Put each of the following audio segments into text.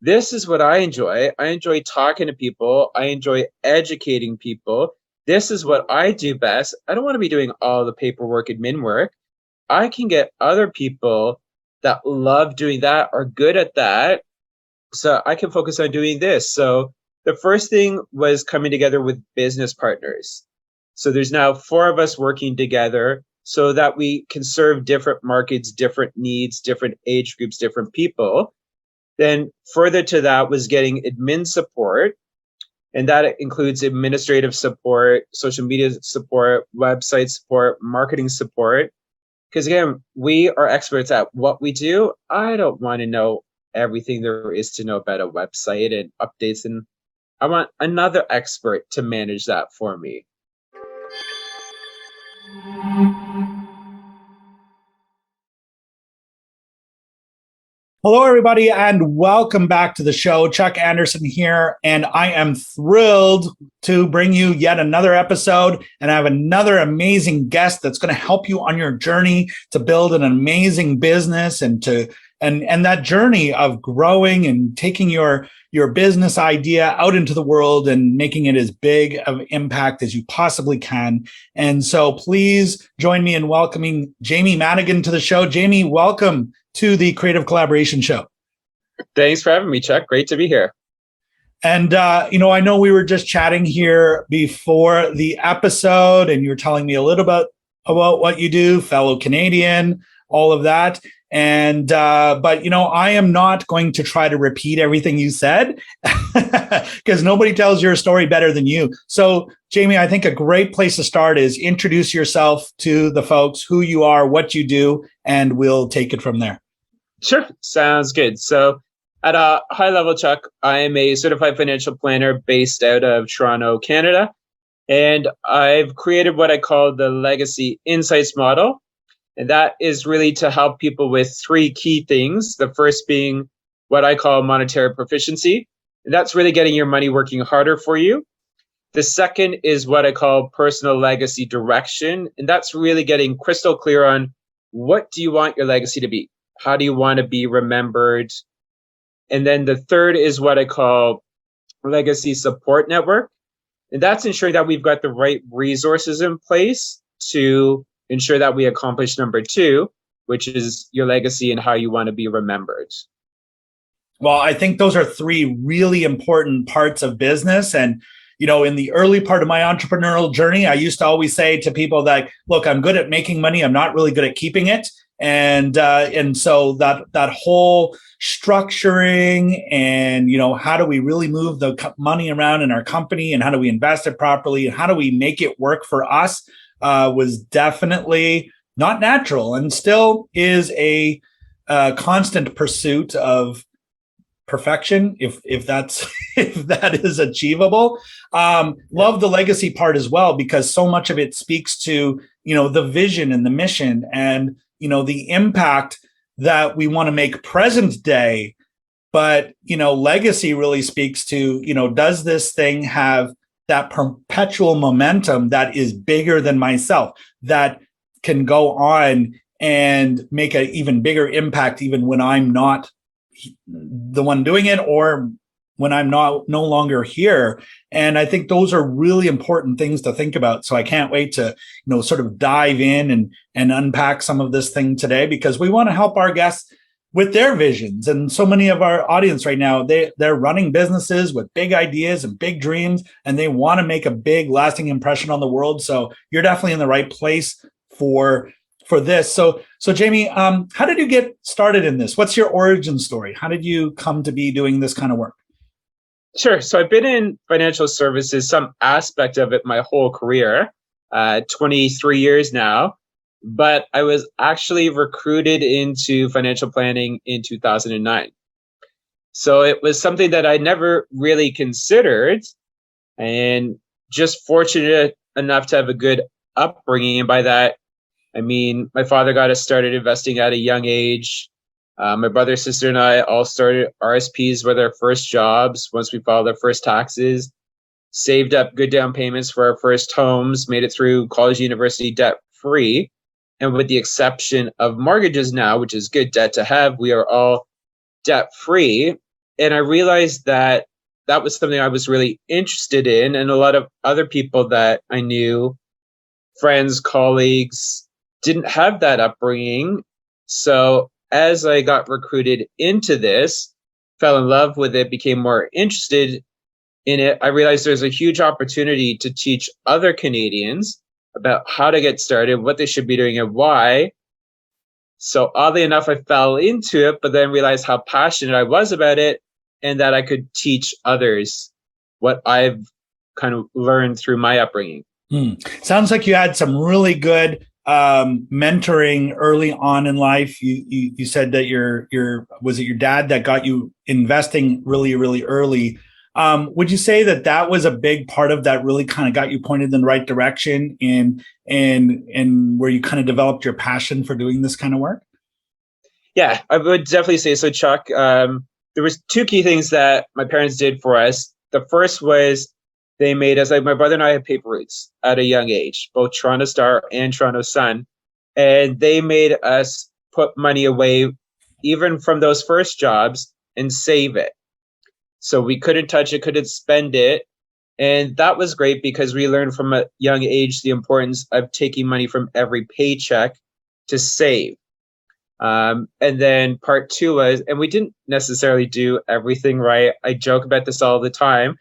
this is what I enjoy. I enjoy talking to people. I enjoy educating people. This is what I do best. I don't want to be doing all the paperwork, admin work. I can get other people that love doing that, are good at that. So I can focus on doing this. So the first thing was coming together with business partners. So there's now four of us working together so that we can serve different markets, different needs, different age groups, different people. Then further to that was getting admin support. And that includes administrative support, social media support, website support, marketing support. Because again, we are experts at what we do. I don't want to know everything there is to know about a website and updates. And I want another expert to manage that for me. Hello, everybody, and welcome back to the show. Chuck Anderson here, and I am thrilled to bring you yet another episode. And I have another amazing guest that's going to help you on your journey to build an amazing business and that journey of growing and taking your business idea out into the world and making it as big of impact as you possibly can. And so please join me in welcoming Jamie Madigan to the show. Jamie, welcome to the Creative Collaboration Show. Thanks for having me, Chuck. Great to be here. And, I know we were just chatting here before the episode, and you were telling me a little bit about what you do, fellow Canadian, all of that. And, but I am not going to try to repeat everything you said because nobody tells your story better than you. So, Jamie, I think a great place to start is introduce yourself to the folks, who you are, what you do, and we'll take it from there. Sure. Sounds good. So at a high level, Chuck, I am a certified financial planner based out of Toronto, Canada. And I've created what I call the Legacy Insights model. And that is really to help people with three key things. The first being what I call monetary proficiency. And that's really getting your money working harder for you. The second is what I call personal legacy direction. And that's really getting crystal clear on what do you want your legacy to be? How do you want to be remembered? And then the third is what I call legacy support network. And that's ensuring that we've got the right resources in place to ensure that we accomplish number two, which is your legacy and how you want to be remembered. Well, I think those are three really important parts of business. And, in the early part of my entrepreneurial journey, I used to always say to people that, look, I'm good at making money. I'm not really good at keeping it. And so that whole structuring and, how do we really move the money around in our company and how do we invest it properly and how do we make it work for us was definitely not natural and still is a constant pursuit of perfection, if that's if that is achievable. Love the legacy part as well, because so much of it speaks to, the vision and the mission and, the impact that we want to make present day. But, legacy really speaks to, does this thing have that perpetual momentum that is bigger than myself, that can go on and make an even bigger impact, even when I'm not the one doing it or when I'm no longer here. And I think those are really important things to think about. So I can't wait to, sort of dive in and unpack some of this thing today, because we want to help our guests with their visions. And so many of our audience right now, they're running businesses with big ideas and big dreams, and they want to make a big lasting impression on the world. So you're definitely in the right place for this. So Jamie, how did you get started in this? What's your origin story? How did you come to be doing this kind of work? Sure. So I've been in financial services, some aspect of it my whole career, 23 years now. But I was actually recruited into financial planning in 2009. So it was something that I never really considered, and just fortunate enough to have a good upbringing. And by that, I mean, my father got us started investing at a young age. My brother, sister, and I all started RSPs with our first jobs once we filed our first taxes, saved up good down payments for our first homes, made it through college, university debt free. And with the exception of mortgages now, which is good debt to have, we are all debt free. And I realized that that was something I was really interested in. And a lot of other people that I knew, friends, colleagues, didn't have that upbringing. So as I got recruited into this, fell in love with it, became more interested in it, I realized there's a huge opportunity to teach other Canadians about how to get started, what they should be doing, and why. So oddly enough, I fell into it, but then realized how passionate I was about it and that I could teach others what I've kind of learned through my upbringing. Sounds like you had some really good mentoring early on in life. You said that your was it your dad that got you investing really early? Would you say that that was a big part of that really kind of got you pointed in the right direction and where you kind of developed your passion for doing this kind of work? Yeah, I would definitely say so, Chuck. There was two key things that my parents did for us. The first was they made us, like my brother and I had paper routes at a young age, both Toronto Star and Toronto Sun. And they made us put money away even from those first jobs and save it. So we couldn't touch it, couldn't spend it. And that was great because we learned from a young age the importance of taking money from every paycheck to save. And then part two was, and we didn't necessarily do everything right. I joke about this all the time.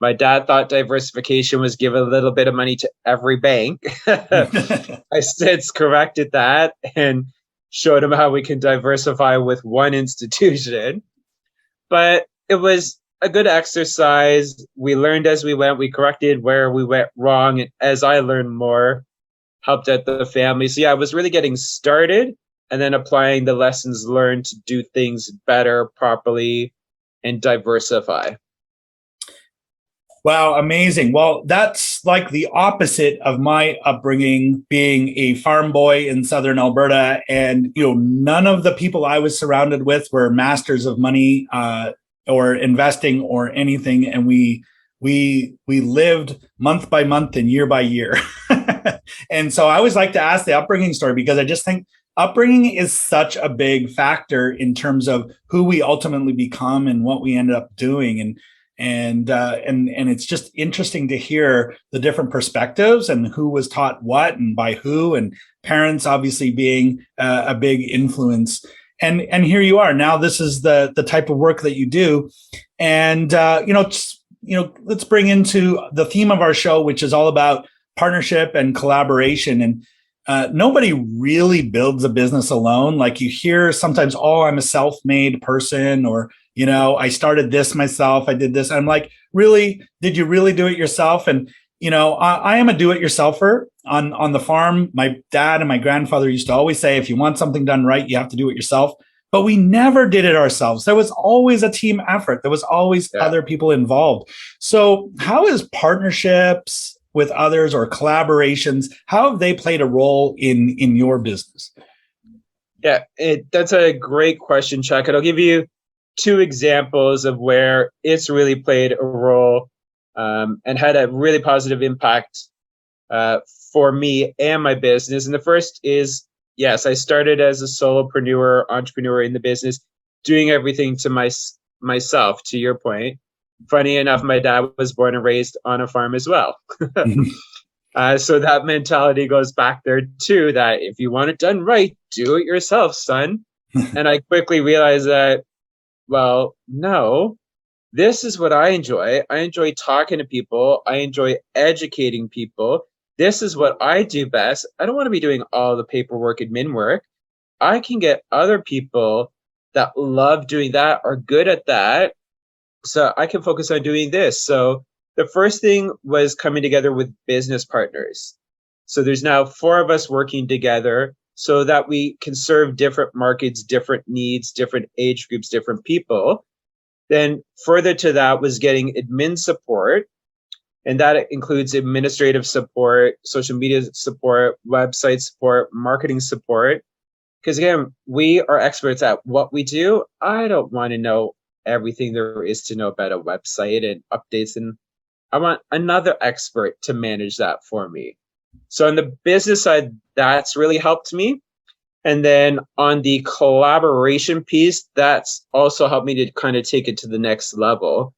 My dad thought diversification was give a little bit of money to every bank. I since corrected that and showed him how we can diversify with one institution. But it was a good exercise. We learned as we went. We corrected where we went wrong. And as I learned more, helped out the family. So yeah, I was really getting started and then applying the lessons learned to do things better, properly, and diversify. Wow, amazing. Well, that's like the opposite of my upbringing, being a farm boy in southern Alberta. And, none of the people I was surrounded with were masters of money or investing or anything. And we lived month by month and year by year. And so I always like to ask the upbringing story because I just think upbringing is such a big factor in terms of who we ultimately become and what we end up doing. And it's just interesting to hear the different perspectives and who was taught what and by who, and parents obviously being a big influence. And here you are now. This is the type of work that you do, and let's bring into the theme of our show, which is all about partnership and collaboration. And nobody really builds a business alone. Like you hear sometimes, oh, I'm a self-made person, or I started this myself. I did this. I'm like, really? Did you really do it yourself? And, I am a do-it-yourselfer on the farm. My dad and my grandfather used to always say, if you want something done right, you have to do it yourself. But we never did it ourselves. There was always a team effort. There was always other people involved. So how is partnerships with others or collaborations, how have they played a role in your business? Yeah, that's a great question, Chuck. And I'll give you two examples of where it's really played a role and had a really positive impact for me and my business. And the first is, yes, I started as a solopreneur, entrepreneur in the business, doing everything to myself, to your point. Funny enough, my dad was born and raised on a farm as well. So that mentality goes back there too, that if you want it done right, do it yourself, son. And I quickly realized that, well, no, this is what I enjoy. I enjoy talking to people. I enjoy educating people. This is what I do best. I don't want to be doing all the paperwork, admin work. I can get other people that love doing that, are good at that, so I can focus on doing this. So the first thing was coming together with business partners. So there's now four of us working together so that we can serve different markets, different needs, different age groups, different people. Then further to that was getting admin support. And that includes administrative support, social media support, website support, marketing support. Because again, we are experts at what we do. I don't want to know everything there is to know about a website and updates, and I want another expert to manage that for me. So on the business side, that's really helped me. And then on the collaboration piece, that's also helped me to kind of take it to the next level.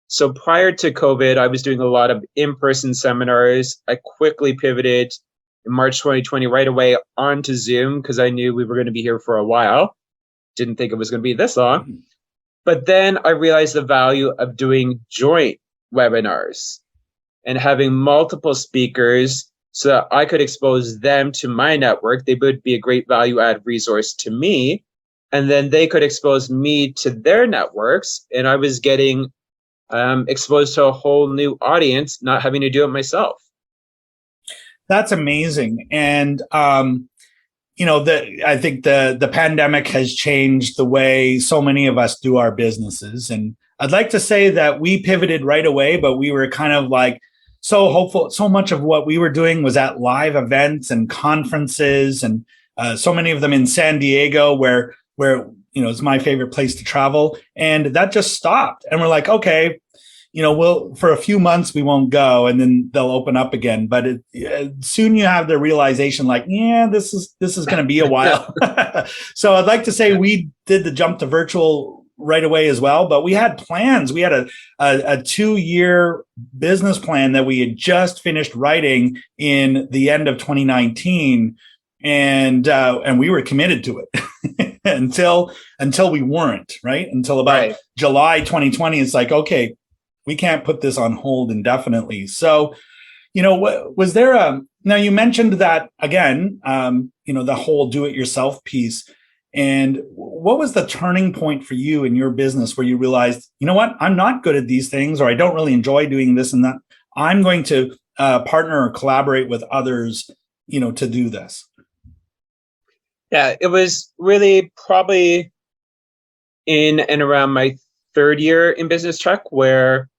So prior to COVID, I was doing a lot of in-person seminars. I quickly pivoted in March 2020 right away onto Zoom because I knew we were going to be here for a while. Didn't think it was going to be this long. But then I realized the value of doing joint webinars and having multiple speakers so that I could expose them to my network. They would be a great value add resource to me. And then they could expose me to their networks. And I was getting exposed to a whole new audience, not having to do it myself. That's amazing. And, I think the pandemic has changed the way so many of us do our businesses. And I'd like to say that we pivoted right away, but we were kind of like so hopeful. So much of what we were doing was at live events and conferences, and so many of them in San Diego, where it's my favorite place to travel. And that just stopped. And we're like, okay, we'll, for a few months, we won't go, and then they'll open up again. But soon you have the realization, like, yeah, this is going to be a while. So I'd like to say we did the jump to virtual right away as well, but we had plans. We had a 2-year business plan that we had just finished writing in the end of 2019, and we were committed to it until we weren't, right? Until about July 2020, it's like, okay, we can't put this on hold indefinitely. So, was there now you mentioned that again, the whole do-it-yourself piece. And what was the turning point for you in your business where you realized, you know what, I'm not good at these things, or I don't really enjoy doing this and that. I'm going to partner or collaborate with others, to do this? Yeah, it was really probably in and around my third year in business truck where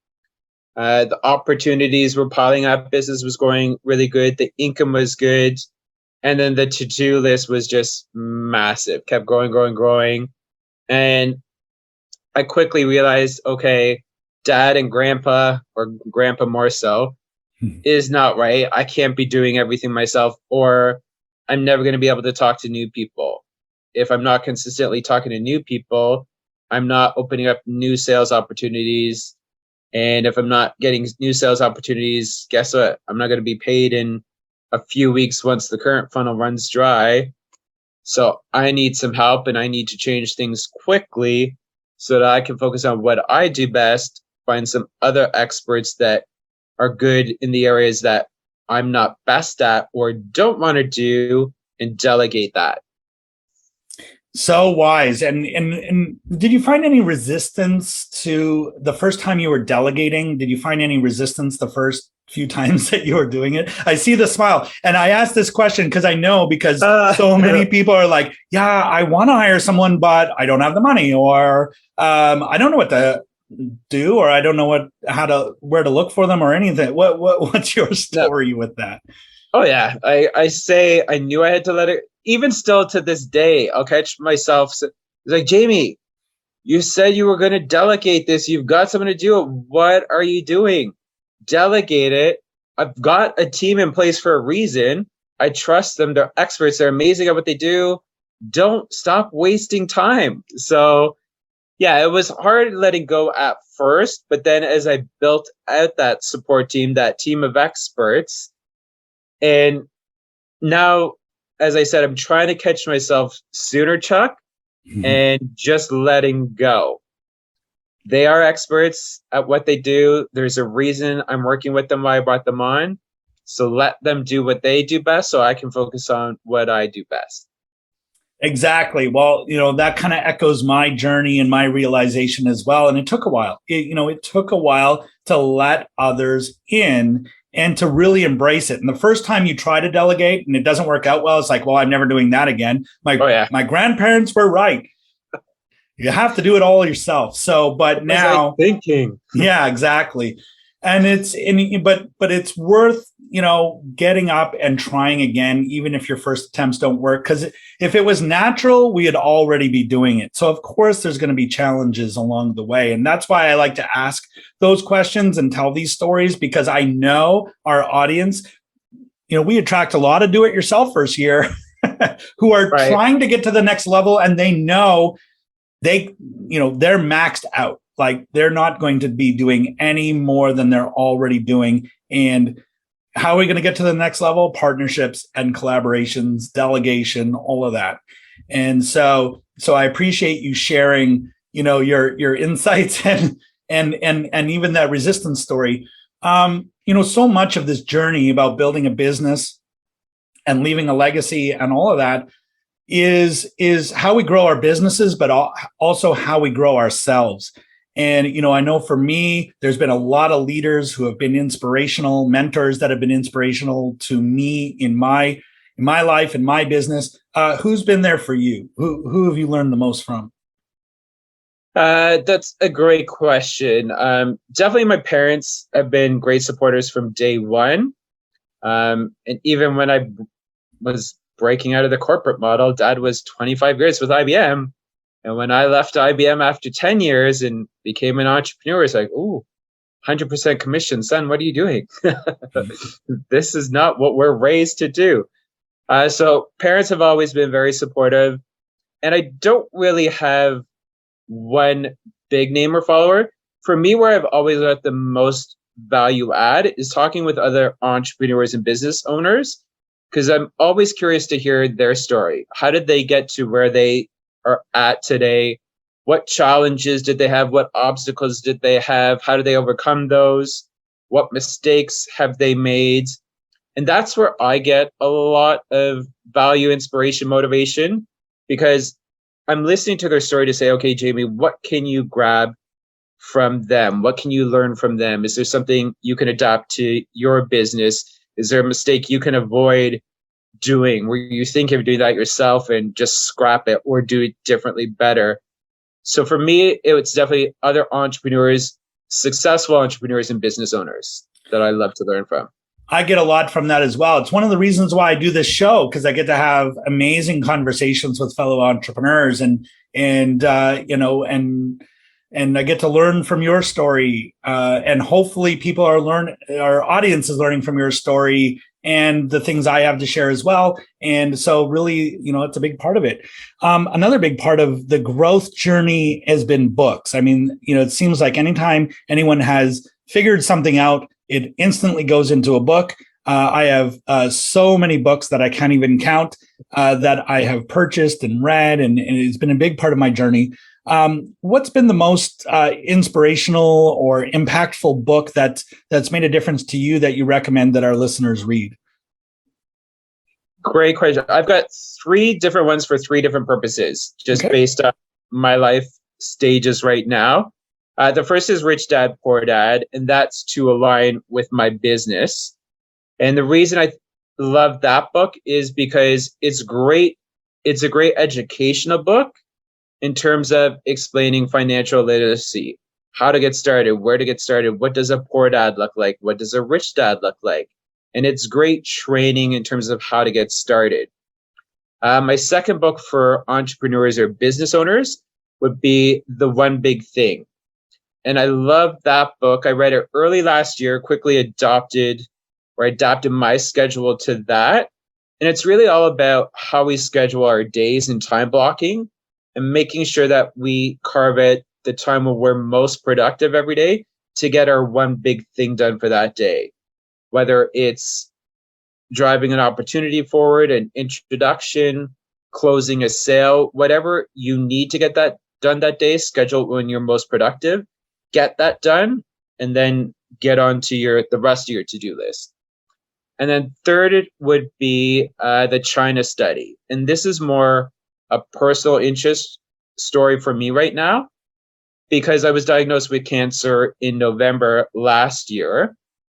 the opportunities were piling up. Business was going really good. The income was good. And then the to-do list was just massive, kept growing. And I quickly realized, okay, dad and grandpa, or grandpa more so, is not right. I can't be doing everything myself, or I'm never going to be able to talk to new people. If I'm not consistently talking to new people, I'm not opening up new sales opportunities. And if I'm not getting new sales opportunities, guess what? I'm not going to be paid in a few weeks once the current funnel runs dry. So I need some help, and I need to change things quickly so that I can focus on what I do best, find some other experts that are good in the areas that I'm not best at or don't want to do, and delegate that. So wise. And did you find any resistance to the first time you were delegating? Did you find any resistance the first few times that you were doing it? I see the smile. And I asked this question because I know, because so many people are like, yeah, I want to hire someone, but I don't have the money, or I don't know what to do, or I don't know where to look for them, or anything. What's your story with that? Oh yeah, I say I knew I had to let it. Even still to this day, I'll catch myself. It's like, Jamie, you said you were going to delegate this. You've got someone to do it. What are you doing? Delegate it. I've got a team in place for a reason. I trust them. They're experts. They're amazing at what they do. Don't stop wasting time. So yeah, it was hard letting go at first, but then as I built out that support team, that team of experts, and now, as I said, I'm trying to catch myself sooner, Chuck, and just letting go. They are experts at what they do. There's a reason I'm working with them, why I brought them on. So let them do what they do best so I can focus on what I do best. Exactly. Well, that kind of echoes my journey and my realization as well. And it took a while. It took a while to let others in and to really embrace it. And the first time you try to delegate and it doesn't work out well, it's like, well, I'm never doing that again. My grandparents were right. You have to do it all yourself. So, but now thinking. Yeah, exactly. And but it's worth, getting up and trying again, even if your first attempts don't work. Because if it was natural, we'd already be doing it. So of course there's going to be challenges along the way. And that's why I like to ask those questions and tell these stories, because I know our audience, we attract a lot of do-it-yourselfers here. who are Right. trying to get to the next level, and they know they're maxed out. Like they're not going to be doing any more than they're already doing. And how are we going to get to the next level? Partnerships and collaborations, delegation, all of that. And so I appreciate you sharing, your insights and even that resistance story. So much of this journey about building a business and leaving a legacy and all of that is how we grow our businesses, but also how we grow ourselves. And, I know for me, there's been a lot of leaders who have been inspirational, mentors that have been inspirational to me in my life and my business. Who's been there for you? Who have you learned the most from? That's a great question. Definitely my parents have been great supporters from day one. And even when I was breaking out of the corporate model, Dad was 25 years with IBM. And when I left IBM after 10 years and became an entrepreneur, it's like, ooh, 100% commission, son, what are you doing? This is not what we're raised to do. So parents have always been very supportive. And I don't really have one big name or follower. For me, where I've always got the most value add is talking with other entrepreneurs and business owners, because I'm always curious to hear their story. How did they get to where they are at today? What challenges did they have? What obstacles did they have? How did they overcome those? What mistakes have they made? And that's where I get a lot of value, inspiration, motivation, because I'm listening to their story to say, okay, Jamie, what can you grab from them? What can you learn from them? Is there something you can adapt to your business? Is there a mistake you can avoid doing where you think of doing that yourself and just scrap it or do it differently better? So for me, it's definitely other entrepreneurs, successful entrepreneurs and business owners that I love to learn from. I get a lot from that as well. It's one of the reasons why I do this show, because I get to have amazing conversations with fellow entrepreneurs and I get to learn from your story. And hopefully our audience is learning from your story and the things I have to share as well. And so really, it's a big part of it. Another big part of the growth journey has been books. I mean, it seems like anytime anyone has figured something out, it instantly goes into a book. I have so many books that I can't even count that I have purchased and read, and it's been a big part of my journey. What's been the most inspirational or impactful book that's made a difference to you that you recommend that our listeners read? Great question. I've got 3 different ones for 3 different purposes, just based on my life stages right now. The first is Rich Dad, Poor Dad, and that's to align with my business. And the reason I love that book is because it's great. It's a great educational book in terms of explaining financial literacy, how to get started, where to get started, what does a poor dad look like, what does a rich dad look like. And it's great training in terms of how to get started. My second book for entrepreneurs or business owners would be The One Big Thing. And I love that book. I read it early last year, quickly adapted my schedule to that. And it's really all about how we schedule our days and time blocking and making sure that we carve out the time when we're most productive every day to get our one big thing done for that day. Whether it's driving an opportunity forward, an introduction, closing a sale, whatever you need to get that done that day, schedule when you're most productive. Get that done, and then get on to the rest of your to-do list. And then third, it would be the China study. And this is more a personal interest story for me right now, because I was diagnosed with cancer in November last year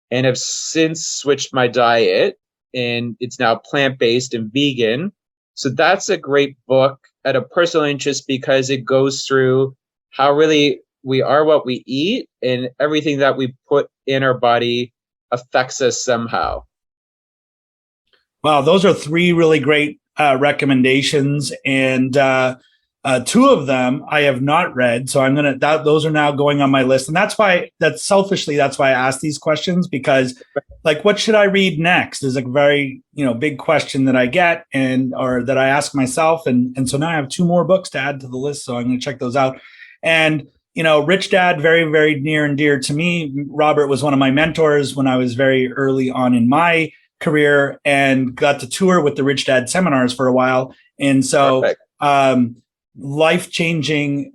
and have since switched my diet, and it's now plant-based and vegan. So that's a great book at a personal interest because it goes through how really we are what we eat, and everything that we put in our body affects us somehow. Wow, those are 3 really great recommendations. And Two of them I have not read, so those are now going on my list, and that's why I ask these questions, because like, what should I read next is a very big question that I get or that I ask myself, and so now I have two more books to add to the list, so I'm going to check those out. And Rich Dad, very, very near and dear to me. Robert was one of my mentors when I was very early on in my career, and got to tour with the Rich Dad seminars for a while, and so. Life-changing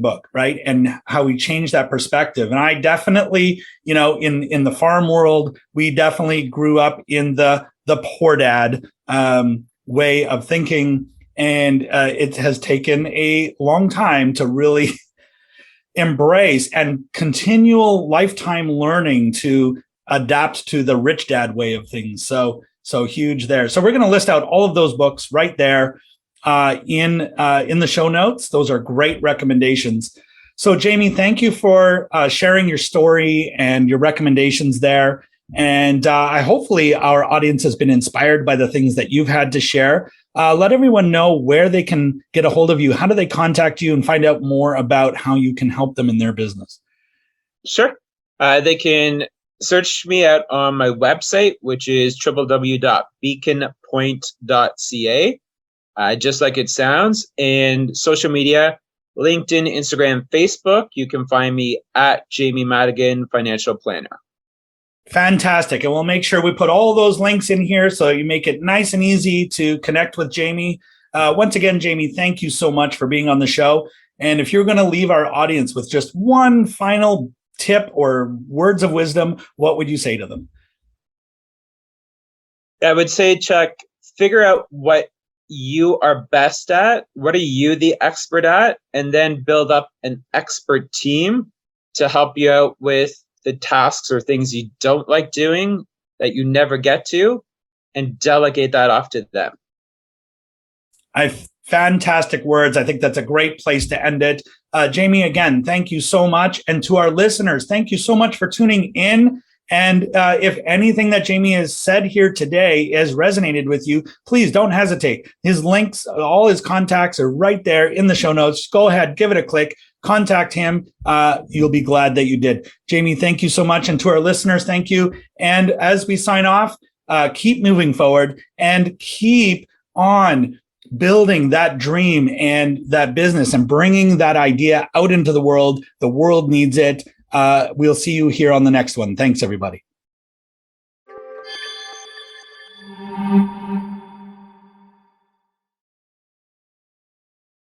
book, right? And how we change that perspective. And I definitely, in the farm world, we definitely grew up in the poor dad way of thinking. And it has taken a long time to really embrace and continual lifetime learning to adapt to the Rich Dad way of things. So huge there. So we're going to list out all of those books right there in the show notes. Those are great recommendations. So Jamie, thank you for sharing your story and your recommendations there. And hopefully our audience has been inspired by the things that you've had to share. Let everyone know where they can get a hold of you. How do they contact you and find out more about how you can help them in their business? Sure. They can search me out on my website, which is www.beaconpoint.ca. Just like it sounds. And social media, LinkedIn, Instagram, Facebook. You can find me at Jamie Madigan, Financial Planner. Fantastic. And we'll make sure we put all those links in here so you make it nice and easy to connect with Jamie. Once again, Jamie, thank you so much for being on the show. And if you're going to leave our audience with just one final tip or words of wisdom, what would you say to them? I would say, Chuck, figure out what you are best at. What are you the expert at? And then build up an expert team to help you out with the tasks or things you don't like doing that you never get to, and delegate that off to them. Fantastic words. I think that's a great place to end it. Jamie, again, thank you so much. And to our listeners, thank you so much for tuning in. And if anything that Jamie has said here today has resonated with you, please don't hesitate. His links, all his contacts are right there in the show notes. Go ahead, give it a click, contact him. You'll be glad that you did. Jamie, thank you so much. And to our listeners, thank you. And as we sign off, keep moving forward and keep on building that dream and that business and bringing that idea out into the world. The world needs it. We'll see you here on the next one. Thanks, everybody.